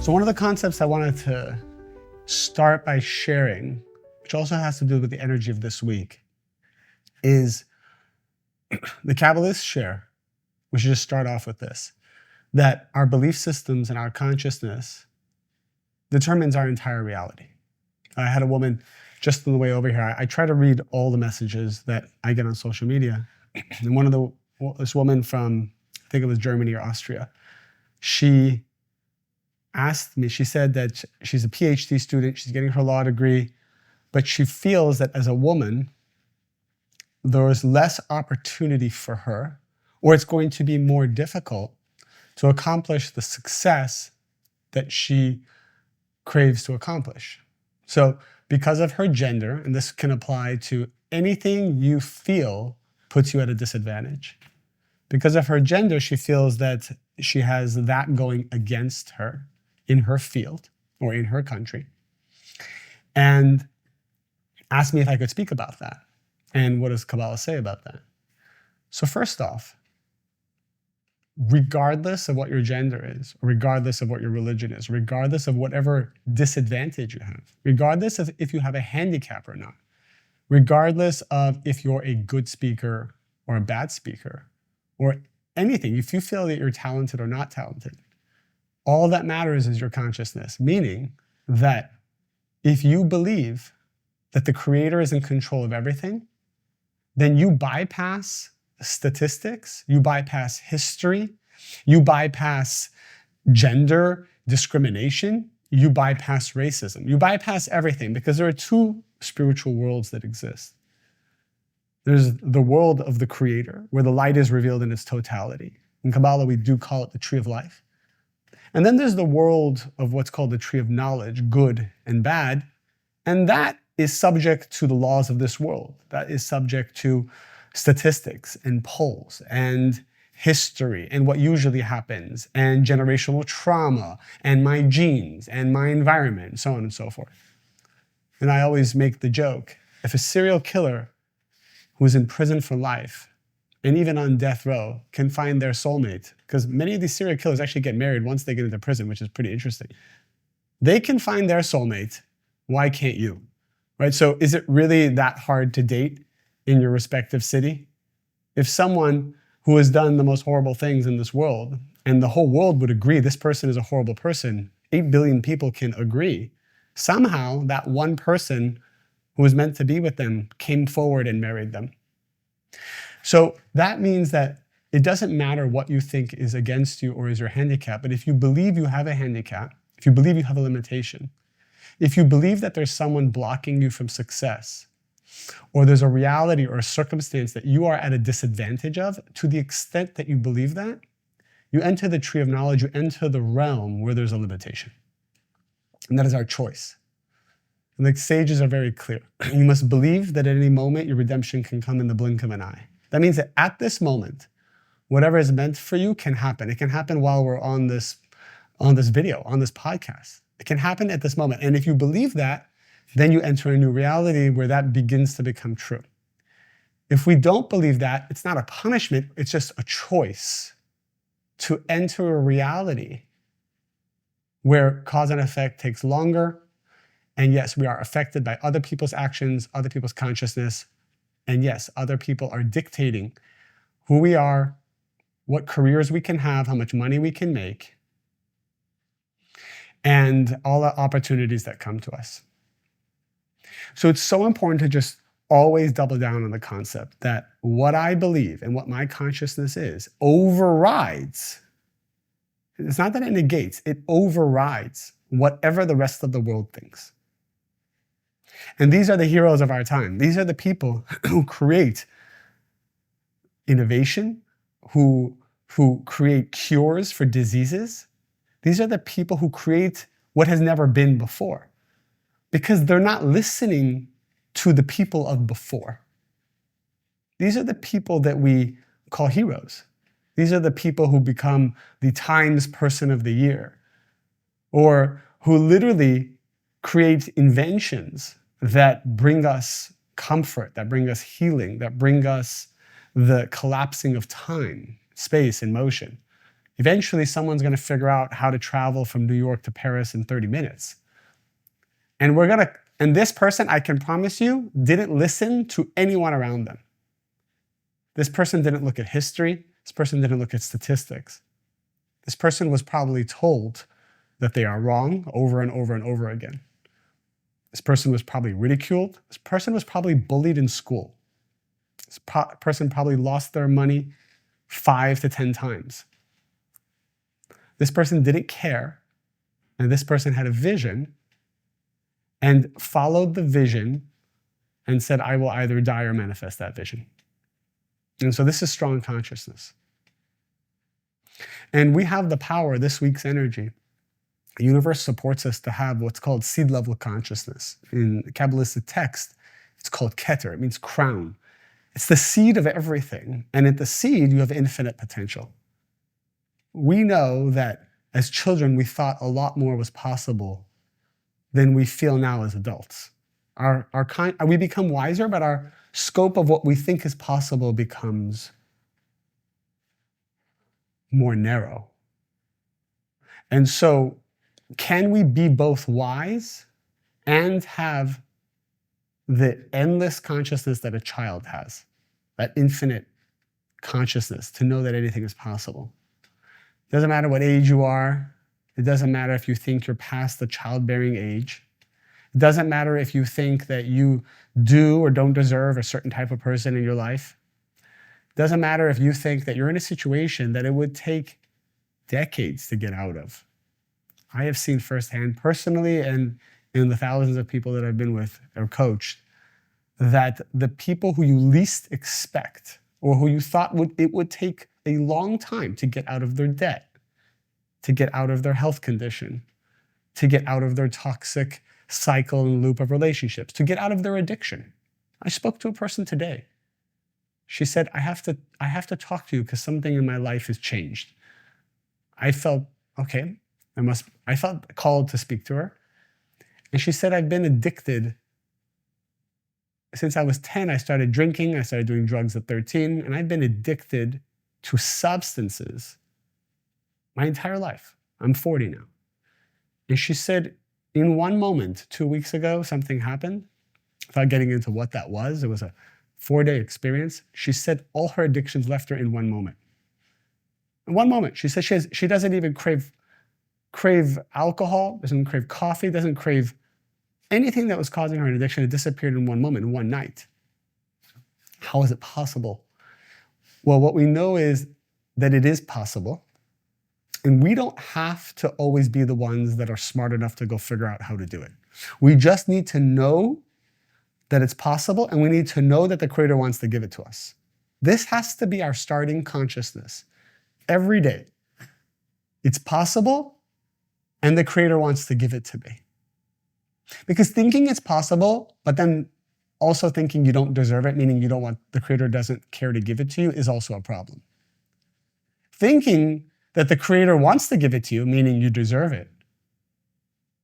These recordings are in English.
So one of the concepts I wanted to start by sharing, which also has to do with the energy of this week, is the Kabbalists share, we should just start off with this, that our belief systems and our consciousness determines our entire reality. I had a woman just on the way over here. I try to read all the messages that I get on social media. And this woman from, I think it was Germany or Austria, she asked me, she said that she's a PhD student, she's getting her law degree, but she feels that as a woman, there is less opportunity for her, or it's going to be more difficult to accomplish the success that she craves to accomplish. So because of her gender, and this can apply to anything you feel puts you at a disadvantage, because of her gender, she feels that she has that going against her in her field or in her country, and asked me if I could speak about that. And what does Kabbalah say about that? So first off, regardless of what your gender is, regardless of what your religion is, regardless of whatever disadvantage you have, regardless of if you have a handicap or not, regardless of if you're a good speaker or a bad speaker, or anything, if you feel that you're talented or not talented, all that matters is your consciousness, meaning that if you believe that the Creator is in control of everything, then you bypass statistics, you bypass history, you bypass gender discrimination, you bypass racism, you bypass everything, because there are two spiritual worlds that exist. There's the world of the Creator, where the light is revealed in its totality. In Kabbalah, we do call it the tree of life. And then there's the world of what's called the tree of knowledge, good and bad, and that is subject to the laws of this world. That is subject to statistics and polls and history and what usually happens and generational trauma and my genes and my environment, so on and so forth. And I always make the joke, if a serial killer who's in prison for life and even on death row can find their soulmate, because many of these serial killers actually get married once they get into prison, which is pretty interesting. They can find their soulmate, why can't you? Right? So is it really that hard to date in your respective city? If someone who has done the most horrible things in this world, and the whole world would agree this person is a horrible person, 8 billion people can agree, somehow that one person who was meant to be with them came forward and married them. So that means that it doesn't matter what you think is against you or is your handicap, but if you believe you have a handicap, if you believe you have a limitation, if you believe that there's someone blocking you from success, or there's a reality or a circumstance that you are at a disadvantage of, to the extent that you believe that, you enter the tree of knowledge, you enter the realm where there's a limitation. And that is our choice. And the sages are very clear. You must believe that at any moment your redemption can come in the blink of an eye. That means that at this moment, whatever is meant for you can happen. It can happen while we're on this video, on this podcast. It can happen at this moment. And if you believe that, then you enter a new reality where that begins to become true. If we don't believe that, it's not a punishment, it's just a choice to enter a reality where cause and effect takes longer. And yes, we are affected by other people's actions, other people's consciousness. And yes, other people are dictating who we are, what careers we can have, how much money we can make, and all the opportunities that come to us. So it's so important to just always double down on the concept that what I believe and what my consciousness is overrides. It's not that it negates, it overrides whatever the rest of the world thinks. And these are the heroes of our time. These are the people who create innovation, who create cures for diseases. These are the people who create what has never been before, because they're not listening to the people of before. These are the people that we call heroes. These are the people who become the Times Person of the Year, or who literally create inventions that bring us comfort, that bring us healing, that bring us the collapsing of time, space, and motion. Eventually, someone's going to figure out how to travel from New York to Paris in 30 minutes. And this person, I can promise you, didn't listen to anyone around them. This person didn't look at history. This person didn't look at statistics. This person was probably told that they are wrong over and over and over again. This person was probably ridiculed. This person was probably bullied in school. This person probably lost their money 5 to 10 times. This person didn't care, and this person had a vision and followed the vision and said, I will either die or manifest that vision. And so this is strong consciousness. And we have the power, this week's energy. The universe supports us to have what's called seed level consciousness. In the Kabbalistic text, it's called Keter. It means crown. It's the seed of everything. And at the seed, you have infinite potential. We know that as children, we thought a lot more was possible than we feel now as adults. We become wiser, but our scope of what we think is possible becomes more narrow. And so, can we be both wise and have the endless consciousness that a child has, that infinite consciousness to know that anything is possible? It doesn't matter what age you are. It doesn't matter if you think you're past the childbearing age. It doesn't matter if you think that you do or don't deserve a certain type of person in your life. It doesn't matter if you think that you're in a situation that it would take decades to get out of. I have seen firsthand, personally, and in the thousands of people that I've been with or coached, that the people who you least expect or who you thought it would take a long time to get out of their debt, to get out of their health condition, to get out of their toxic cycle and loop of relationships, to get out of their addiction. I spoke to a person today. She said, I have to talk to you because something in my life has changed. I felt, okay, I felt called to speak to her. And she said, I've been addicted. Since I was 10, I started drinking. I started doing drugs at 13. And I've been addicted to substances my entire life. I'm 40 now. And she said, in one moment, 2 weeks ago, something happened. Without getting into what that was, it was a 4-day experience. She said all her addictions left her in one moment. In one moment. She said she doesn't even crave alcohol, doesn't crave coffee, doesn't crave anything that was causing her an addiction. It disappeared in one moment, in one night. How is it possible? Well, what we know is that it is possible. And we don't have to always be the ones that are smart enough to go figure out how to do it. We just need to know that it's possible, and we need to know that the Creator wants to give it to us. This has to be our starting consciousness every day. It's possible, and the Creator wants to give it to me. Because thinking it's possible, but then also thinking you don't deserve it, meaning the Creator doesn't care to give it to you, is also a problem. Thinking that the Creator wants to give it to you, meaning you deserve it,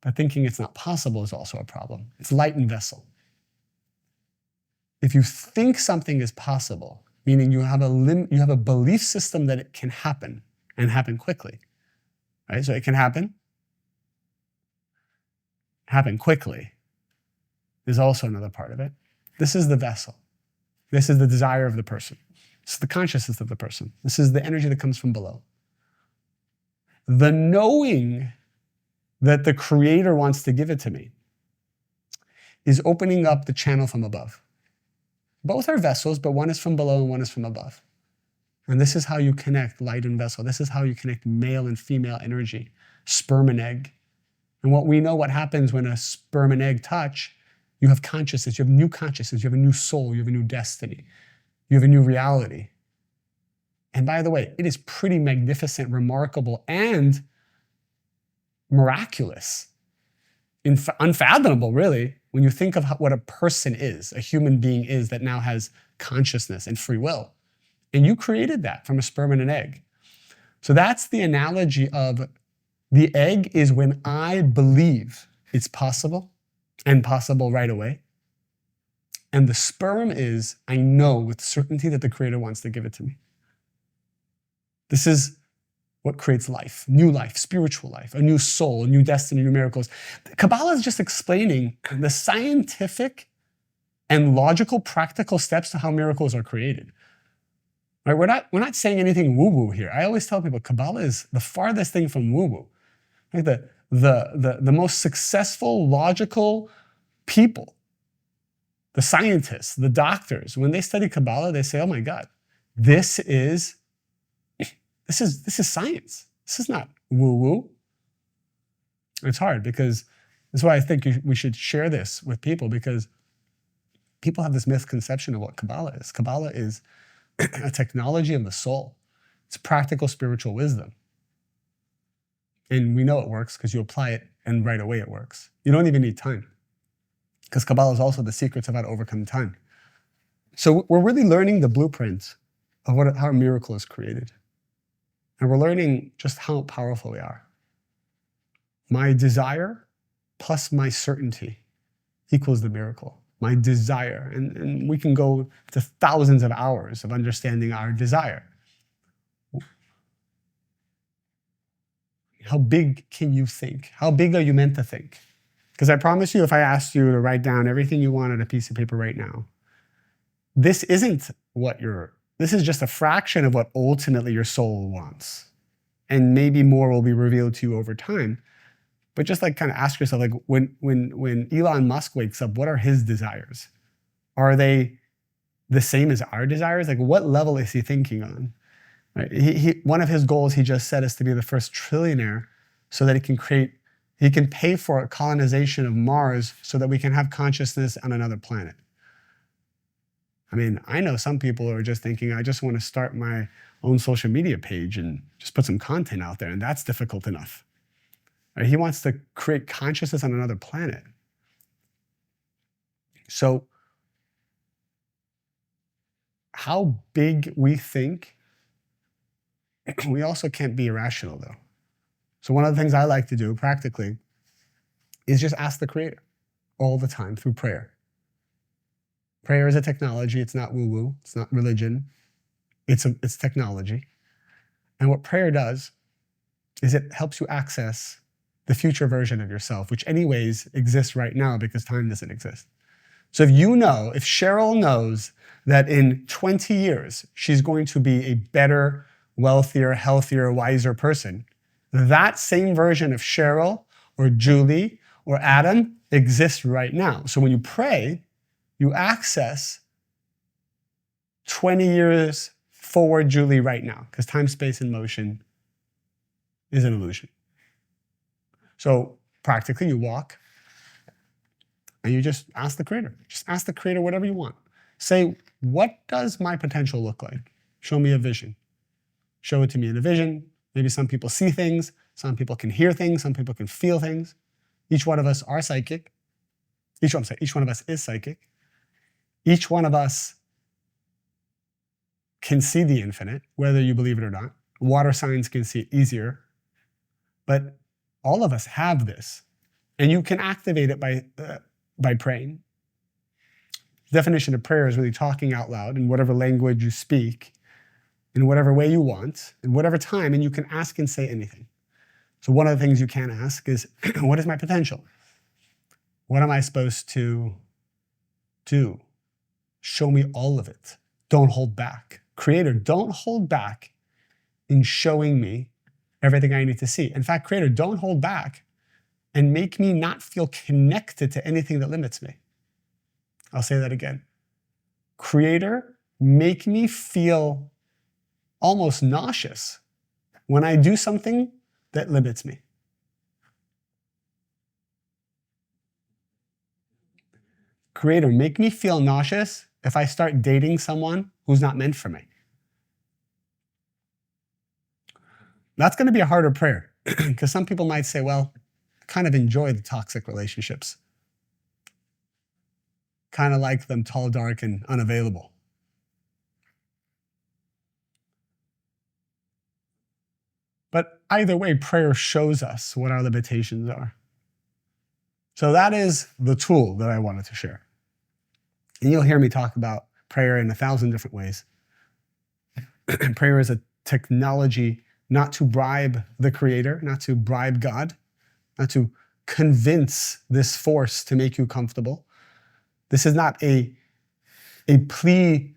but thinking it's not possible is also a problem. It's light and vessel. If you think something is possible, meaning you have a belief system that it can happen and happen quickly, right? So it can happen quickly is also another part of it. This is the vessel. This is the desire of the person. This is the consciousness of the person. This is the energy that comes from below. The knowing that the Creator wants to give it to me is opening up the channel from above. Both are vessels, but one is from below and one is from above. And this is how you connect light and vessel. This is how you connect male and female energy, sperm and egg. And what we know what happens when a sperm and egg touch, you have consciousness, you have new consciousness, you have a new soul, you have a new destiny, you have a new reality. And by the way, it is pretty magnificent, remarkable, and miraculous. Unfathomable, really, when you think of what a person is, a human being is that now has consciousness and free will. And you created that from a sperm and an egg. So that's the analogy of the egg is when I believe it's possible and possible right away. And the sperm is I know with certainty that the Creator wants to give it to me. This is what creates life, spiritual life, a new soul, a new destiny, new miracles. Kabbalah is just explaining the scientific and logical, practical steps to how miracles are created. Right? We're not saying anything woo-woo here. I always tell people Kabbalah is the farthest thing from woo-woo. Like the most successful, logical people, the scientists, the doctors, when they study Kabbalah, they say, oh my God, this is science. This is not woo-woo. It's hard because that's why I think we should share this with people, because people have this misconception of what Kabbalah is. Kabbalah is a technology of the soul. It's practical spiritual wisdom. And we know it works because you apply it and right away it works. You don't even need time, because Kabbalah is also the secrets of how to overcome time. So we're really learning the blueprint of how a miracle is created. And we're learning just how powerful we are. My desire plus my certainty equals the miracle. My desire, and we can go to thousands of hours of understanding our desire. How big can you think? How big are you meant to think? Because I promise you, if I asked you to write down everything you want on a piece of paper right now, this is just a fraction of what ultimately your soul wants. And maybe more will be revealed to you over time. But just like kind of ask yourself, like when Elon Musk wakes up, what are his desires? Are they the same as our desires? Like what level is he thinking on? Right? One of his goals he just said is to be the first trillionaire so that he can pay for a colonization of Mars so that we can have consciousness on another planet. I mean, I know some people who are just thinking, I just want to start my own social media page and just put some content out there, and that's difficult enough. Right? He wants to create consciousness on another planet. So how big we think, we also can't be irrational though. So one of the things I like to do practically is just ask the Creator all the time through prayer. Prayer is a technology. It's not woo-woo. It's not religion. It's technology. And what prayer does is it helps you access the future version of yourself, which anyways exists right now because time doesn't exist. So if Cheryl knows that in 20 years, she's going to be a better, wealthier, healthier, wiser person, that same version of Cheryl or Julie or Adam exists right now. So when you pray, you access 20 years forward Julie right now, because time, space, and motion is an illusion. So practically you walk and you just ask the Creator. Just ask the Creator whatever you want. Say, what does my potential look like? Show me a vision. Show it to me in a vision. Maybe some people see things, some people can hear things, some people can feel things. Each one of us are psychic. Each one of us is psychic. Each one of us can see the infinite, whether you believe it or not. Water signs can see it easier. But all of us have this, and you can activate it by praying. The definition of prayer is really talking out loud in whatever language you speak, in whatever way you want, in whatever time, and you can ask and say anything. So one of the things you can ask is, what is my potential? What am I supposed to do? Show me all of it. Don't hold back. Creator, don't hold back in showing me everything I need to see. In fact, Creator, don't hold back and make me not feel connected to anything that limits me. I'll say that again. Creator, make me feel almost nauseous when I do something that limits me. Creator, make me feel nauseous if I start dating someone who's not meant for me. That's going to be a harder prayer because some people might say, well, I kind of enjoy the toxic relationships. Kind of like them tall, dark, and unavailable. But either way, prayer shows us what our limitations are. So that is the tool that I wanted to share. And you'll hear me talk about prayer in 1,000 different ways. Prayer is a technology not to bribe the Creator, not to bribe God, not to convince this force to make you comfortable. This is not a plea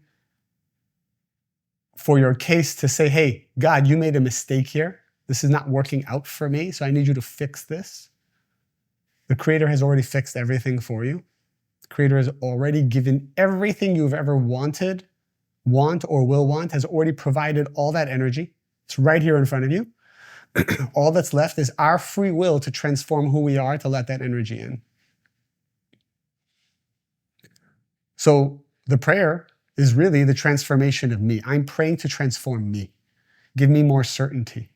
for your case to say, hey, God, you made a mistake here. This is not working out for me, so I need you to fix this. The Creator has already fixed everything for you. The Creator has already given everything you've ever wanted, want, or will want, has already provided all that energy. It's right here in front of you. All that's left is our free will to transform who we are, to let that energy in. So the prayer is really the transformation of me. I'm praying to transform me. Give me more certainty.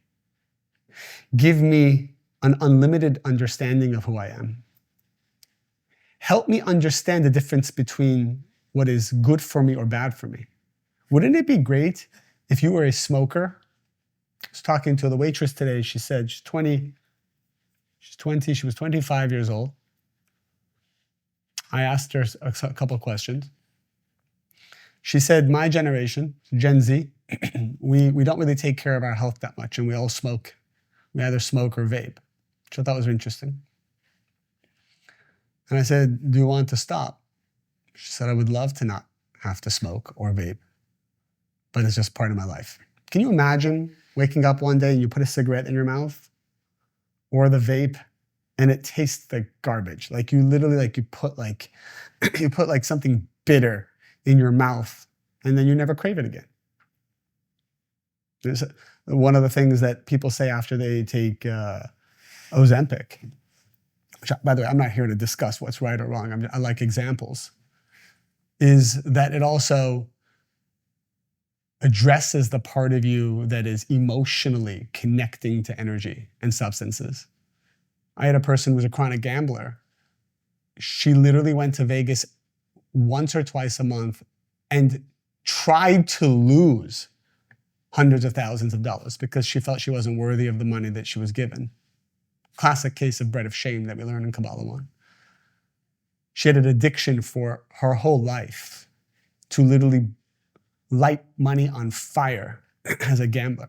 Give me an unlimited understanding of who I am. Help me understand the difference between what is good for me or bad for me. Wouldn't it be great if you were a smoker? I was talking to the waitress today. She said she's 20, she was 25 years old. I asked her a couple of questions. She said, my generation, Gen Z, we don't really take care of our health that much, and we all smoke. We either smoke or vape, which I thought was interesting. And I said, do you want to stop? She said, I would love to not have to smoke or vape, but it's just part of my life. Can you imagine waking up one day and you put a cigarette in your mouth or the vape and it tastes like garbage? Like you literally, you put something bitter in your mouth and then you never crave it again. There's one of the things that people say after they take Ozempic, which, by the way, I'm not here to discuss what's right or wrong. I like examples, is that it also addresses the part of you that is emotionally connecting to energy and substances. I had a person who was a chronic gambler. She literally went to Vegas once or twice a month and tried to lose hundreds of thousands of dollars because she felt she wasn't worthy of the money that she was given. Classic case of bread of shame that we learn in Kabbalah 1. She had an addiction for her whole life to literally light money on fire as a gambler.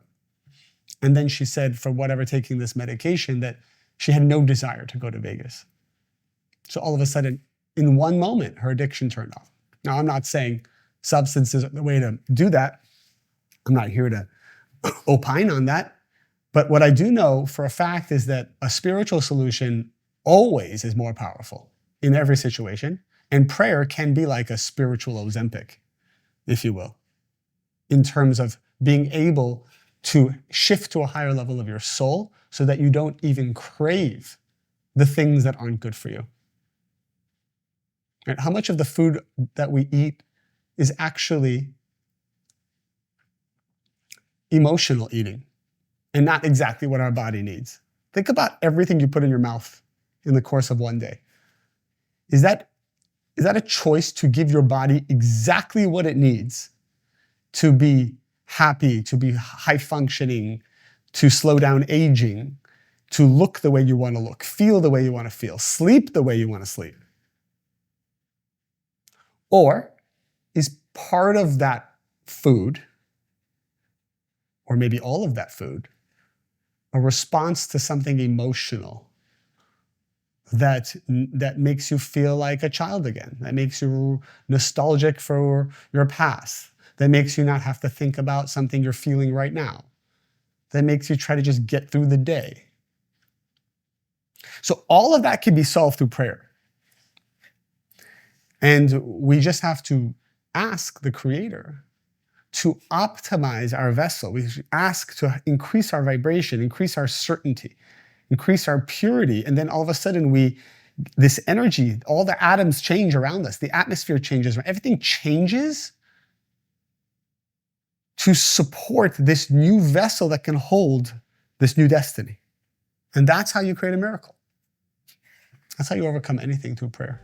And then she said, for whatever taking this medication, that she had no desire to go to Vegas. So all of a sudden, in one moment, her addiction turned off. Now, I'm not saying substance is the way to do that. I'm not here to opine on that. But what I do know for a fact is that a spiritual solution always is more powerful in every situation. And prayer can be like a spiritual Ozempic, if you will, in terms of being able to shift to a higher level of your soul so that you don't even crave the things that aren't good for you. Right? How much of the food that we eat is actually emotional eating and not exactly what our body needs? Think about everything you put in your mouth in the course of one day. Is that a choice to give your body exactly what it needs to be happy, to be high functioning, to slow down aging, to look the way you want to look, feel the way you want to feel, sleep the way you want to sleep? Or is part of that food, or maybe all of that food, a response to something emotional that makes you feel like a child again, that makes you nostalgic for your past, that makes you not have to think about something you're feeling right now, that makes you try to just get through the day? So all of that can be solved through prayer. And we just have to ask the Creator to optimize our vessel. We ask to increase our vibration, increase our certainty, increase our purity, and then all of a sudden this energy, all the atoms change around us, the atmosphere changes, everything changes to support this new vessel that can hold this new destiny. And that's how you create a miracle. That's how you overcome anything through prayer.